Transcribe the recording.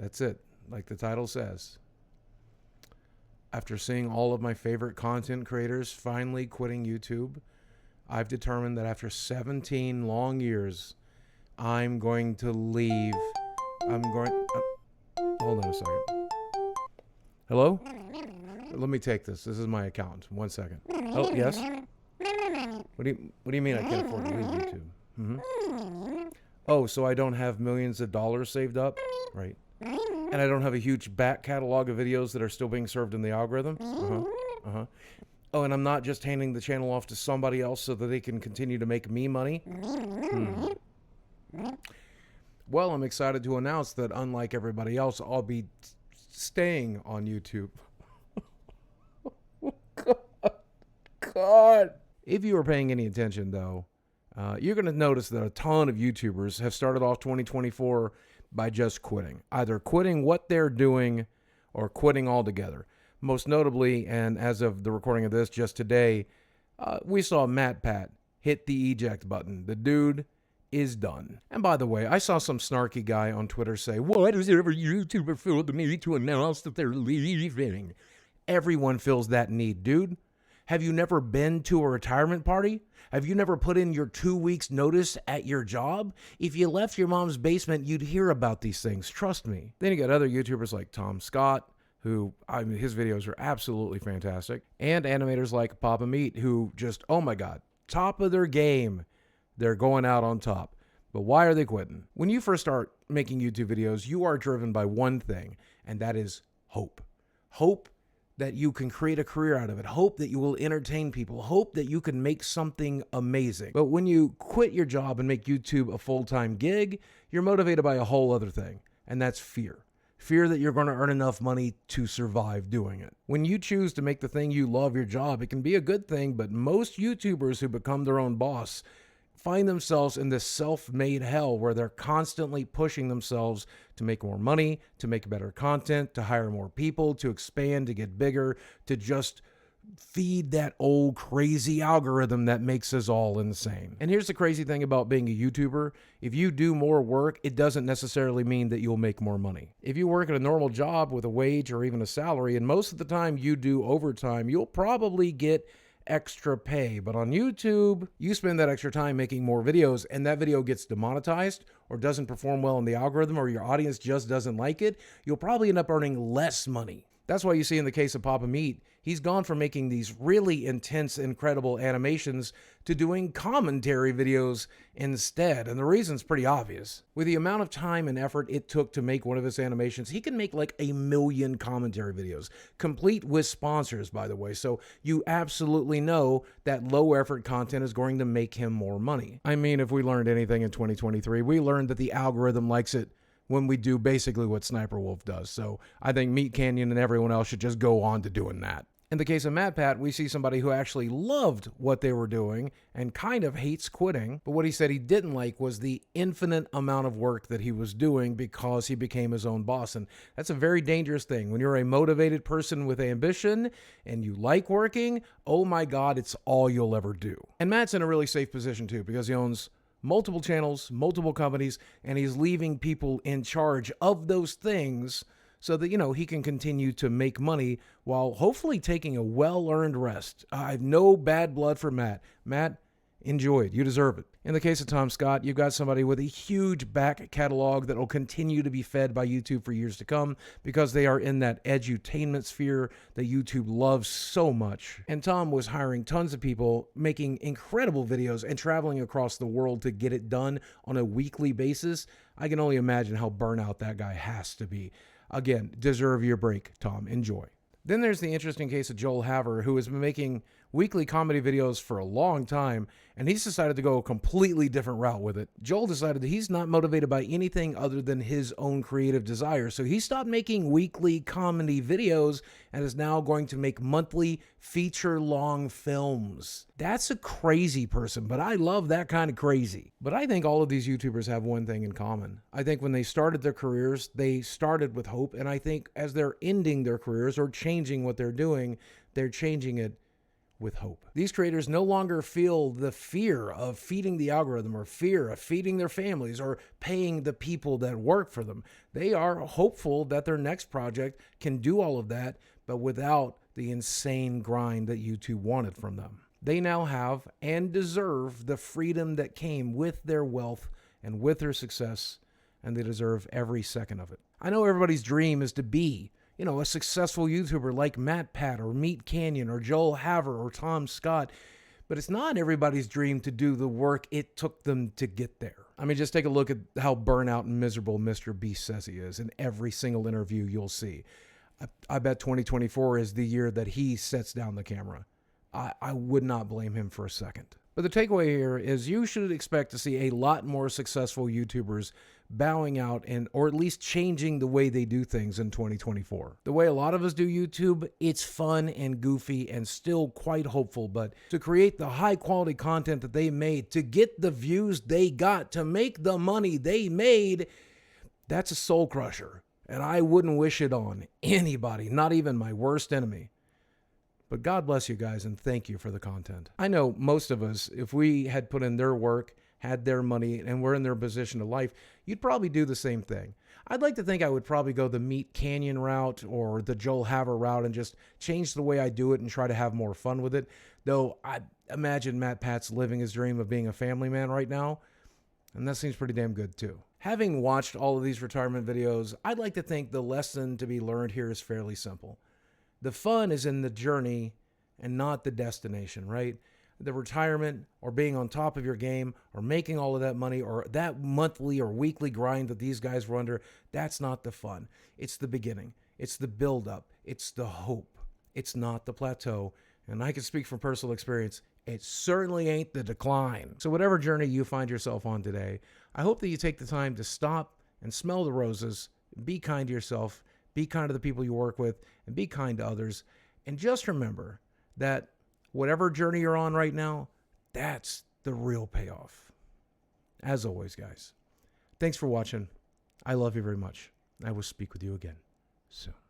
That's it, like the title says. After seeing all of my favorite content creators finally quitting YouTube, I've determined that after 17 long years, I'm going to leave. Hold on a second. Hello? Let me take this. This is my account. 1 second. Oh, yes? What do you mean I can't afford to leave YouTube? Oh, so I don't have millions of dollars saved up? Right. And I don't have a huge back catalog of videos that are still being served in the algorithm? Oh, and I'm not just handing the channel off to somebody else so that they can continue to make me money? Well, I'm excited to announce that unlike everybody else, I'll be staying on YouTube. God. If you were paying any attention, though, you're going to notice that a ton of YouTubers have started off 2024 by just quitting. Either quitting what they're doing or quitting altogether. Most notably, and as of the recording of this just today, we saw MatPat hit the eject button. The dude is done. And by the way, I saw some snarky guy on Twitter say, "Why does every YouTuber feel the need to announce that they're leaving?" Everyone feels that need, dude. Have you never been to a retirement party? Have you never put in your 2 weeks notice at your job? If you left your mom's basement, you'd hear about these things. Trust me. Then you got other YouTubers like Tom Scott, who, I mean, his videos are absolutely fantastic. And animators like Papa Meat, who just, oh my God, top of their game. They're going out on top. But why are they quitting? When you first start making YouTube videos, you are driven by one thing, and that is hope. Hope that you can create a career out of it. Hope that you will entertain people. Hope that you can make something amazing. But when you quit your job and make YouTube a full-time gig, you're motivated by a whole other thing, and that's fear. Fear that you're going to earn enough money to survive doing it. When you choose to make the thing you love your job, it can be a good thing, but most YouTubers who become their own boss find themselves in this self-made hell where they're constantly pushing themselves to make more money, to make better content, to hire more people, to expand, to get bigger, to just feed that old crazy algorithm that makes us all insane. And here's the crazy thing about being a YouTuber. If you do more work, it doesn't necessarily mean that you'll make more money. If you work at a normal job with a wage or even a salary, and most of the time you do overtime, you'll probably get extra pay. But on YouTube, you spend that extra time making more videos and that video gets demonetized or doesn't perform well in the algorithm or your audience just doesn't like it, you'll probably end up earning less money. That's why you see in the case of Papa Meat, he's gone from making these really intense, incredible animations to doing commentary videos instead. And the reason's pretty obvious. With the amount of time and effort it took to make one of his animations, he can make like 1 million commentary videos, complete with sponsors, by the way. So you absolutely know that low effort content is going to make him more money. I mean, if we learned anything in 2023, we learned that the algorithm likes it when we do basically what Sniper Wolf does. So I think Meat Canyon and everyone else should just go on to doing that. In the case of MatPat, we see somebody who actually loved what they were doing and kind of hates quitting. But what he said he didn't like was the infinite amount of work that he was doing because he became his own boss. And that's a very dangerous thing. When you're a motivated person with ambition and you like working, oh my God, it's all you'll ever do. And Matt's in a really safe position too because he owns multiple channels, multiple companies, and he's leaving people in charge of those things so that, you know, he can continue to make money while hopefully taking a well-earned rest. I have no bad blood for Matt. Matt, enjoy it. You deserve it. In the case of Tom Scott, you've got somebody with a huge back catalog that will continue to be fed by YouTube for years to come because they are in that edutainment sphere that YouTube loves so much. And Tom was hiring tons of people, making incredible videos and traveling across the world to get it done on a weekly basis. I can only imagine how burnout that guy has to be. Again, deserve your break, Tom. Enjoy. Then there's the interesting case of Joel Haver, who has been making weekly comedy videos for a long time, and he's decided to go a completely different route with it. Joel decided that he's not motivated by anything other than his own creative desires, so he stopped making weekly comedy videos and is now going to make monthly feature-long films. That's a crazy person, but I love that kind of crazy. But I think all of these YouTubers have one thing in common. I think when they started their careers, they started with hope, and I think as they're ending their careers or changing what they're doing, they're changing it with hope. These creators no longer feel the fear of feeding the algorithm or fear of feeding their families or paying the people that work for them. They are hopeful that their next project can do all of that, but without the insane grind that YouTube wanted from them. They now have and deserve the freedom that came with their wealth and with their success, and they deserve every second of it. I know everybody's dream is to be a successful YouTuber like MatPat or Meat Canyon or Joel Haver or Tom Scott. But it's not everybody's dream to do the work it took them to get there. I mean, just take a look at how burnout and miserable Mr. Beast says he is in every single interview you'll see. I bet 2024 is the year that he sets down the camera. I would not blame him for a second. But the takeaway here is you should expect to see a lot more successful YouTubers bowing out or at least changing the way they do things in 2024. The way a lot of us do YouTube, it's fun and goofy and still quite hopeful, but to create the high quality content that they made, to get the views they got, to make the money they made, that's a soul crusher. And I wouldn't wish it on anybody, not even my worst enemy. But God bless you guys and thank you for the content. I know most of us, if we had put in their work, had their money, and were in their position of life, you'd probably do the same thing. I'd like to think I would probably go the Meat Canyon route or the Joel Haver route and just change the way I do it and try to have more fun with it. Though I imagine MatPat's living his dream of being a family man right now, and that seems pretty damn good too. Having watched all of these retirement videos, I'd like to think the lesson to be learned here is fairly simple. The fun is in the journey and not the destination, right? The retirement or being on top of your game or making all of that money or that monthly or weekly grind that these guys were under, that's not the fun. It's the beginning. It's the buildup. It's the hope. It's not the plateau. And I can speak from personal experience. It certainly ain't the decline. So whatever journey you find yourself on today, I hope that you take the time to stop and smell the roses, be kind to yourself, be kind to the people you work with, and be kind to others. And just remember that whatever journey you're on right now, that's the real payoff. As always, guys, thanks for watching. I love you very much. I will speak with you again soon.